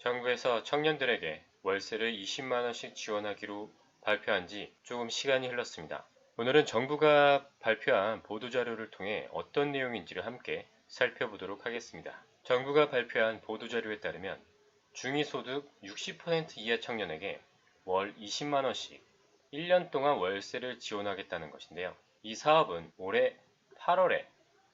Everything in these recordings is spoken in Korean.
정부에서 청년들에게 월세를 20만원씩 지원하기로 발표한 지 조금 시간이 흘렀습니다. 오늘은 정부가 발표한 보도자료를 통해 어떤 내용인지를 함께 살펴보도록 하겠습니다. 정부가 발표한 보도자료에 따르면 중위소득 60% 이하 청년에게 월 20만원씩 1년 동안 월세를 지원하겠다는 것인데요. 이 사업은 올해 8월에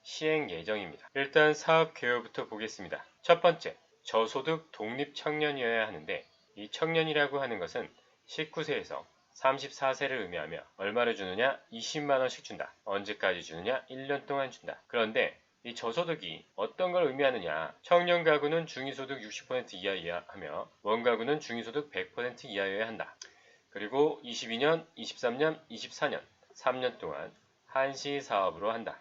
시행 예정입니다. 일단 사업 개요부터 보겠습니다. 첫 번째, 저소득 독립 청년이어야 하는데 이 청년이라고 하는 것은 19세에서 34세를 의미하며 얼마를 주느냐? 20만원씩 준다. 언제까지 주느냐? 1년 동안 준다. 그런데 이 저소득이 어떤 걸 의미하느냐? 청년 가구는 중위소득 60% 이하여야 하며 원가구는 중위소득 100% 이하여야 한다. 그리고 22년, 23년, 24년 3년 동안 한시 사업으로 한다.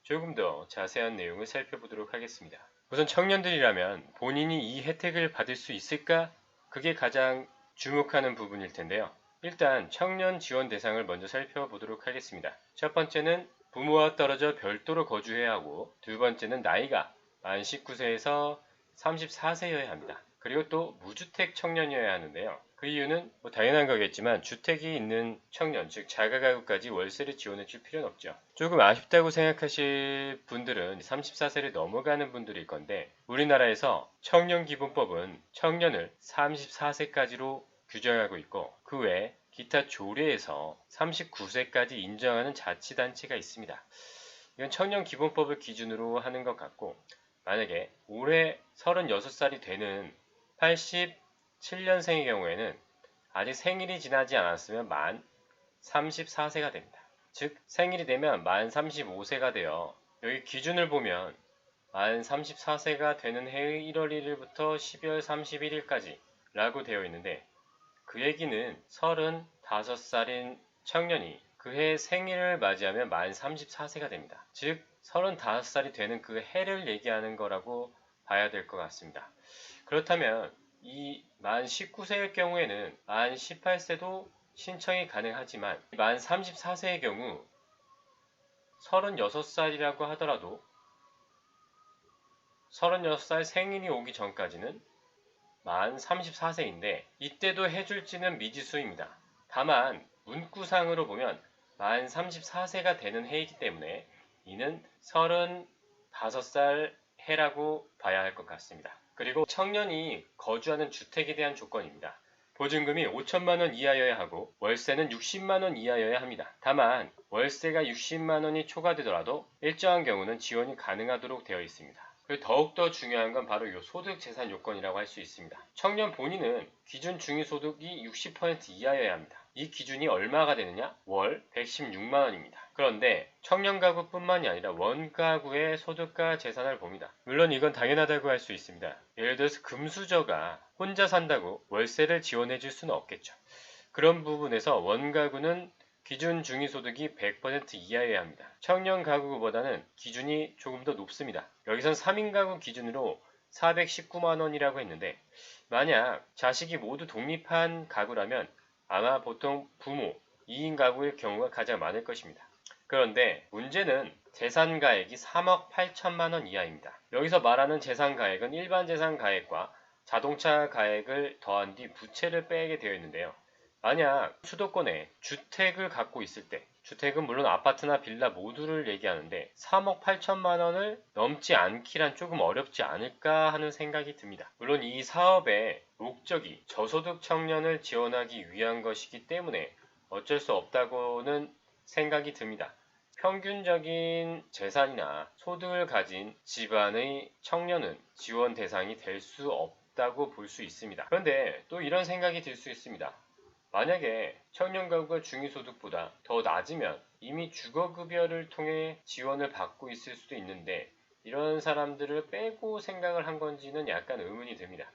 조금 더 자세한 내용을 살펴보도록 하겠습니다. 우선 청년들이라면 본인이 이 혜택을 받을 수 있을까? 그게 가장 주목하는 부분일 텐데요. 일단 청년 지원 대상을 먼저 살펴보도록 하겠습니다. 첫 번째는 부모와 떨어져 별도로 거주해야 하고, 두 번째는 나이가 만 19세에서 34세여야 합니다. 그리고 또 무주택 청년이어야 하는데요. 그 이유는 당연한 거겠지만 주택이 있는 청년, 즉 자가가구까지 월세를 지원해 줄 필요는 없죠. 조금 아쉽다고 생각하실 분들은 34세를 넘어가는 분들일 건데, 우리나라에서 청년기본법은 청년을 34세까지로 규정하고 있고, 그 외에 기타 조례에서 39세까지 인정하는 자치단체가 있습니다. 이건 청년기본법을 기준으로 하는 것 같고, 만약에 올해 36살이 되는 87년생의 경우에는 아직 생일이 지나지 않았으면 만 34세가 됩니다. 즉 생일이 되면 만 35세가 되어, 여기 기준을 보면 만 34세가 되는 해의 1월 1일부터 12월 31일까지 라고 되어 있는데, 그 얘기는 35살인 청년이 그 해 생일을 맞이하면 만 34세가 됩니다. 즉 35살이 되는 그 해를 얘기하는 거라고 봐야 될 것 같습니다. 그렇다면 이 만 19세일 경우에는 만 18세도 신청이 가능하지만, 만 34세의 경우 36살이라고 하더라도 36살 생일이 오기 전까지는 만 34세인데 이때도 해줄지는 미지수입니다. 다만 문구상으로 보면 만 34세가 되는 해이기 때문에 이는 35살 해라고 봐야 할 것 같습니다. 그리고 청년이 거주하는 주택에 대한 조건입니다. 보증금이 5천만원 이하여야 하고 월세는 60만원 이하여야 합니다. 다만 월세가 60만원이 초과되더라도 일정한 경우는 지원이 가능하도록 되어 있습니다. 더욱더 중요한 건 바로 이 소득 재산 요건이라고 할 수 있습니다. 청년 본인은 기준 중위소득이 60% 이하여야 합니다. 이 기준이 얼마가 되느냐? 월 116만원입니다. 그런데 청년 가구뿐만이 아니라 원가구의 소득과 재산을 봅니다. 물론 이건 당연하다고 할 수 있습니다. 예를 들어서 금수저가 혼자 산다고 월세를 지원해 줄 수는 없겠죠. 그런 부분에서 원가구는 기준 중위소득이 100% 이하여야 합니다. 청년 가구보다는 기준이 조금 더 높습니다. 여기선 3인 가구 기준으로 419만원이라고 했는데, 만약 자식이 모두 독립한 가구라면 아마 보통 부모 2인 가구의 경우가 가장 많을 것입니다. 그런데 문제는 재산가액이 3억 8천만원 이하입니다. 여기서 말하는 재산가액은 일반 재산가액과 자동차 가액을 더한 뒤 부채를 빼게 되어 있는데요. 만약 수도권에 주택을 갖고 있을 때, 주택은 물론 아파트나 빌라 모두를 얘기하는데 3억 8천만 원을 넘지 않기란 조금 어렵지 않을까 하는 생각이 듭니다. 물론 이 사업의 목적이 저소득 청년을 지원하기 위한 것이기 때문에 어쩔 수 없다고는 생각이 듭니다. 평균적인 재산이나 소득을 가진 집안의 청년은 지원 대상이 될 수 없다고 볼 수 있습니다. 그런데 또 이런 생각이 들 수 있습니다. 만약에 청년 가구가 중위소득보다 더 낮으면 이미 주거급여를 통해 지원을 받고 있을 수도 있는데, 이런 사람들을 빼고 생각을 한 건지는 약간 의문이 듭니다.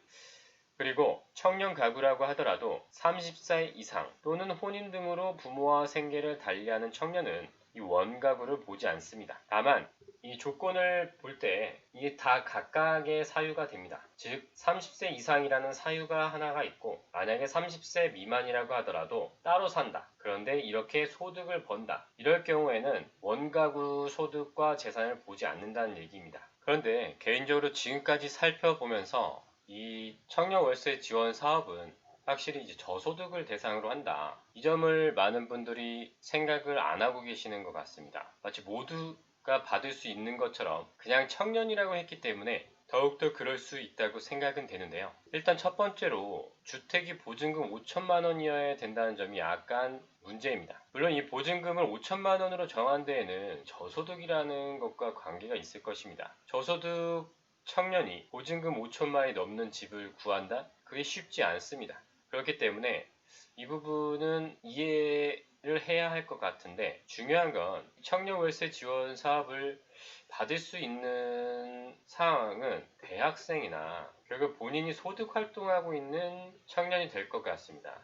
그리고 청년 가구라고 하더라도 30살 이상 또는 혼인 등으로 부모와 생계를 달리하는 청년은 이 원가구를 보지 않습니다. 다만 이 조건을 볼 때 이게 다 각각의 사유가 됩니다. 즉 30세 이상이라는 사유가 하나가 있고, 만약에 30세 미만이라고 하더라도 따로 산다, 그런데 이렇게 소득을 번다, 이럴 경우에는 원가구 소득과 재산을 보지 않는다는 얘기입니다. 그런데 개인적으로 지금까지 살펴보면서 이 청년 월세 지원 사업은 확실히 이제 저소득을 대상으로 한다. 이 점을 많은 분들이 생각을 안 하고 계시는 것 같습니다. 마치 모두가 받을 수 있는 것처럼 그냥 청년이라고 했기 때문에 더욱더 그럴 수 있다고 생각은 되는데요. 일단 첫 번째로 주택이 보증금 5천만 원이어야 된다는 점이 약간 문제입니다. 물론 이 보증금을 5천만 원으로 정한 데에는 저소득이라는 것과 관계가 있을 것입니다. 저소득 청년이 보증금 5천만 원이 넘는 집을 구한다? 그게 쉽지 않습니다. 그렇기 때문에 이 부분은 이해를 해야 할 것 같은데, 중요한 건 청년 월세 지원 사업을 받을 수 있는 상황은 대학생이나 결국 본인이 소득 활동하고 있는 청년이 될 것 같습니다.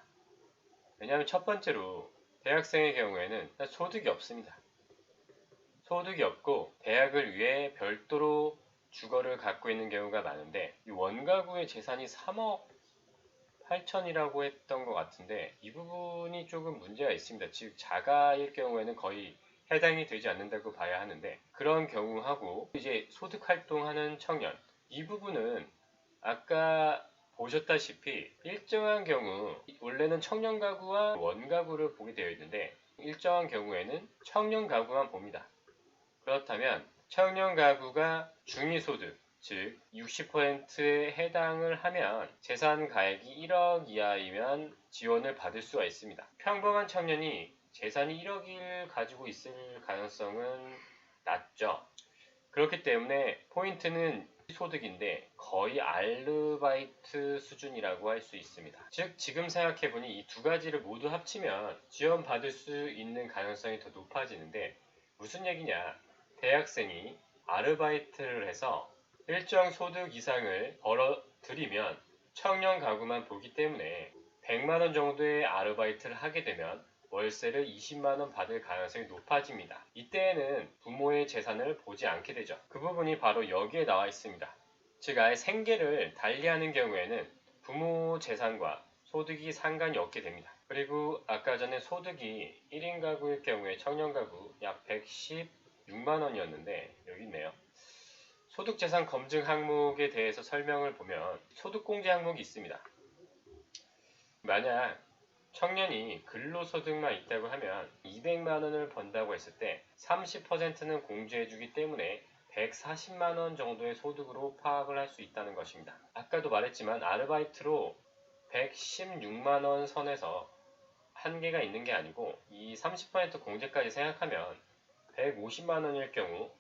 왜냐하면 첫 번째로 대학생의 경우에는 소득이 없습니다. 소득이 없고 대학을 위해 별도로 주거를 갖고 있는 경우가 많은데, 이 원가구의 재산이 3억 8천이라고 했던 것 같은데 이 부분이 조금 문제가 있습니다. 즉 자가일 경우에는 거의 해당이 되지 않는다고 봐야 하는데, 그런 경우하고 이제 소득 활동하는 청년, 이 부분은 아까 보셨다시피 일정한 경우 원래는 청년 가구와 원 가구를 보게 되어 있는데 일정한 경우에는 청년 가구만 봅니다. 그렇다면 청년 가구가 중위소득, 즉 60%에 해당을 하면 재산 가액이 1억 이하이면 지원을 받을 수가 있습니다. 평범한 청년이 재산이 1억을 가지고 있을 가능성은 낮죠. 그렇기 때문에 포인트는 소득인데 거의 아르바이트 수준이라고 할 수 있습니다. 즉 지금 생각해보니 이 두 가지를 모두 합치면 지원받을 수 있는 가능성이 더 높아지는데, 무슨 얘기냐, 대학생이 아르바이트를 해서 일정 소득 이상을 벌어들이면 청년 가구만 보기 때문에 100만원 정도의 아르바이트를 하게 되면 월세를 20만원 받을 가능성이 높아집니다. 이때에는 부모의 재산을 보지 않게 되죠. 그 부분이 바로 여기에 나와 있습니다. 즉 아예 생계를 달리하는 경우에는 부모 재산과 소득이 상관이 없게 됩니다. 그리고 아까 전에 소득이 1인 가구일 경우에 청년 가구 약 116만원이었는데 여기 있네요. 소득재산 검증 항목에 대해서 설명을 보면 소득공제 항목이 있습니다. 만약 청년이 근로소득만 있다고 하면 200만원을 번다고 했을 때 30%는 공제해주기 때문에 140만원 정도의 소득으로 파악을 할 수 있다는 것입니다. 아까도 말했지만 아르바이트로 116만원 선에서 한계가 있는 게 아니고 이 30% 공제까지 생각하면 150만원일 경우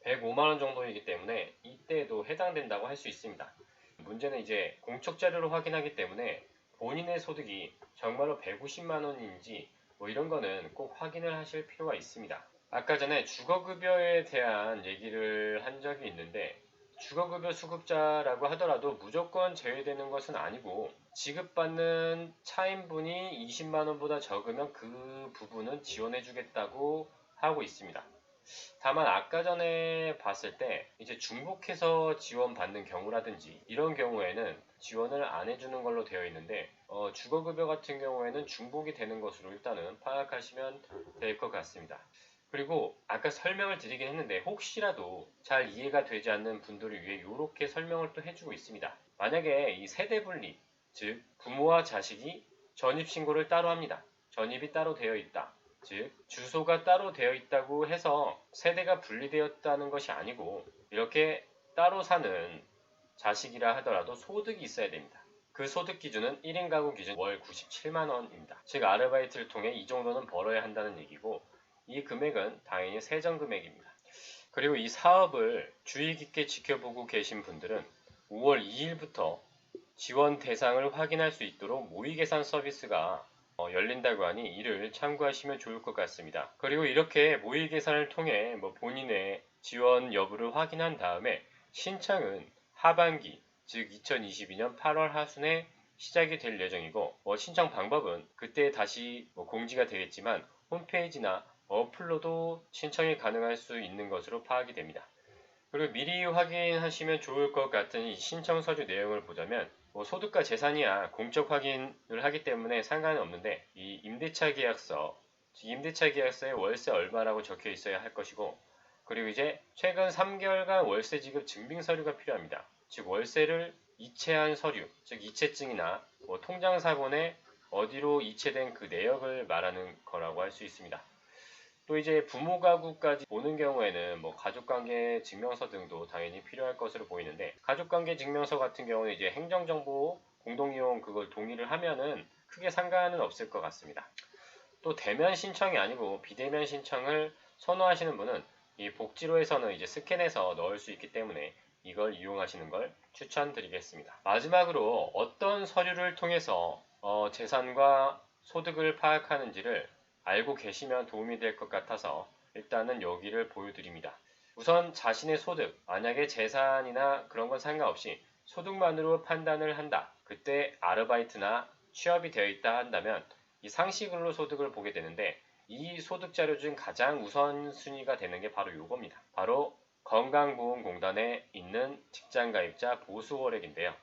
105만원 정도이기 때문에 이때에도 해당된다고 할 수 있습니다. 문제는 이제 공적 자료로 확인하기 때문에 본인의 소득이 정말로 150만원인지 뭐 이런 거는 꼭 확인을 하실 필요가 있습니다. 아까 전에 주거급여에 대한 얘기를 한 적이 있는데, 주거급여 수급자라고 하더라도 무조건 제외되는 것은 아니고 지급받는 차인분이 20만원보다 적으면 그 부분은 지원해주겠다고 하고 있습니다. 다만 아까 전에 봤을 때 이제 중복해서 지원받는 경우라든지 이런 경우에는 지원을 안 해주는 걸로 되어 있는데, 주거급여 같은 경우에는 중복이 되는 것으로 일단은 파악하시면 될 것 같습니다. 그리고 아까 설명을 드리긴 했는데 혹시라도 잘 이해가 되지 않는 분들을 위해 이렇게 설명을 또 해주고 있습니다. 만약에 이 세대분리, 즉 부모와 자식이 전입신고를 따로 합니다. 전입이 따로 되어 있다. 즉 주소가 따로 되어 있다고 해서 세대가 분리되었다는 것이 아니고 이렇게 따로 사는 자식이라 하더라도 소득이 있어야 됩니다. 그 소득 기준은 1인 가구 기준 월 97만원입니다. 즉 아르바이트를 통해 이 정도는 벌어야 한다는 얘기고, 이 금액은 당연히 세전 금액입니다. 그리고 이 사업을 주의 깊게 지켜보고 계신 분들은 5월 2일부터 지원 대상을 확인할 수 있도록 모의계산 서비스가 열린다고 하니 이를 참고하시면 좋을 것 같습니다. 그리고 이렇게 모의 계산을 통해 본인의 지원 여부를 확인한 다음에 신청은 하반기, 즉 2022년 8월 하순에 시작이 될 예정이고, 신청 방법은 그때 다시 공지가 되겠지만 홈페이지나 어플로도 신청이 가능할 수 있는 것으로 파악이 됩니다. 그리고 미리 확인하시면 좋을 것 같은 이 신청 서류 내용을 보자면 소득과 재산이야 공적 확인을 하기 때문에 상관은 없는데, 이 임대차 계약서에 월세 얼마라고 적혀 있어야 할 것이고, 그리고 이제 최근 3개월간 월세 지급 증빙 서류가 필요합니다. 즉 월세를 이체한 서류, 즉 이체증이나 뭐 통장사본에 어디로 이체된 그 내역을 말하는 거라고 할 수 있습니다. 또 이제 부모 가구까지 보는 경우에는 뭐 가족관계 증명서 등도 당연히 필요할 것으로 보이는데, 가족관계 증명서 같은 경우는 이제 행정정보 공동이용 그걸 동의를 하면은 크게 상관은 없을 것 같습니다. 또 대면 신청이 아니고 비대면 신청을 선호하시는 분은 이 복지로에서는 이제 스캔해서 넣을 수 있기 때문에 이걸 이용하시는 걸 추천드리겠습니다. 마지막으로 어떤 서류를 통해서 재산과 소득을 파악하는지를 알고 계시면 도움이 될 것 같아서 일단은 여기를 보여드립니다. 우선 자신의 소득, 만약에 재산이나 그런 건 상관없이 소득만으로 판단을 한다. 그때 아르바이트나 취업이 되어 있다 한다면 이 상시근로 소득을 보게 되는데, 이 소득 자료 중 가장 우선순위가 되는 게 바로 이겁니다. 바로 건강보험공단에 있는 직장가입자 보수월액인데요.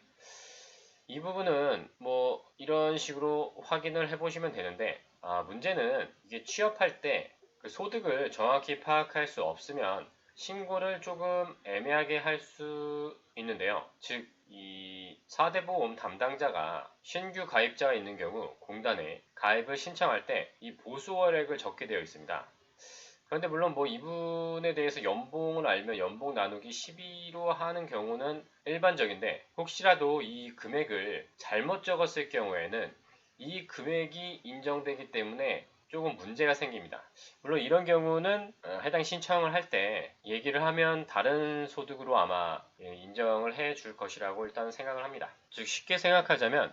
이 부분은 뭐 이런 식으로 확인을 해보시면 되는데, 문제는 이게 취업할 때 그 소득을 정확히 파악할 수 없으면 신고를 조금 애매하게 할 수 있는데요. 즉, 이 4대 보험 담당자가 신규 가입자가 있는 경우 공단에 가입을 신청할 때 이 보수월액을 적게 되어 있습니다. 그런데 물론 뭐 이분에 대해서 연봉을 알면 연봉 나누기 12로 하는 경우는 일반적인데, 혹시라도 이 금액을 잘못 적었을 경우에는 이 금액이 인정되기 때문에 조금 문제가 생깁니다. 물론 이런 경우는 해당 신청을 할 때 얘기를 하면 다른 소득으로 아마 인정을 해 줄 것이라고 일단 생각을 합니다. 즉 쉽게 생각하자면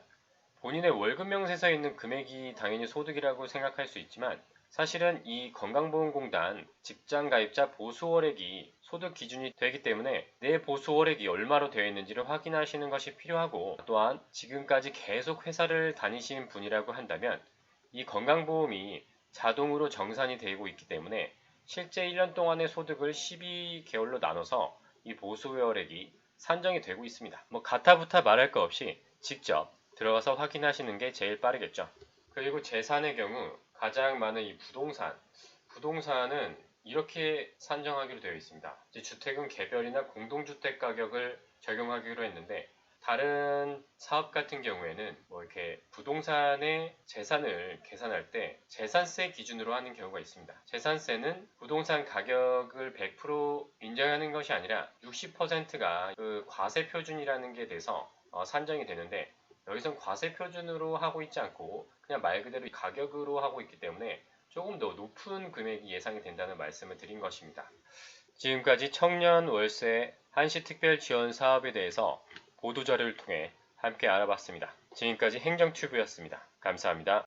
본인의 월급 명세서에 있는 금액이 당연히 소득이라고 생각할 수 있지만, 사실은 이 건강보험공단 직장가입자 보수월액이 소득 기준이 되기 때문에 내 보수월액이 얼마로 되어 있는지를 확인하시는 것이 필요하고, 또한 지금까지 계속 회사를 다니신 분이라고 한다면 이 건강보험이 자동으로 정산이 되고 있기 때문에 실제 1년 동안의 소득을 12개월로 나눠서 이 보수월액이 산정이 되고 있습니다. 뭐 가타부타 말할 거 없이 직접 들어가서 확인하시는 게 제일 빠르겠죠. 그리고 재산의 경우 가장 많은 이 부동산은 이렇게 산정하기로 되어 있습니다. 주택은 개별이나 공동주택 가격을 적용하기로 했는데, 다른 사업 같은 경우에는 뭐 이렇게 부동산의 재산을 계산할 때 재산세 기준으로 하는 경우가 있습니다. 재산세는 부동산 가격을 100% 인정하는 것이 아니라 60%가 그 과세 표준이라는 게 돼서 산정이 되는데, 여기선 과세 표준으로 하고 있지 않고 그냥 말 그대로 가격으로 하고 있기 때문에 조금 더 높은 금액이 예상이 된다는 말씀을 드린 것입니다. 지금까지 청년 월세 한시특별 지원 사업에 대해서 보도자료를 통해 함께 알아봤습니다. 지금까지 행정튜브였습니다. 감사합니다.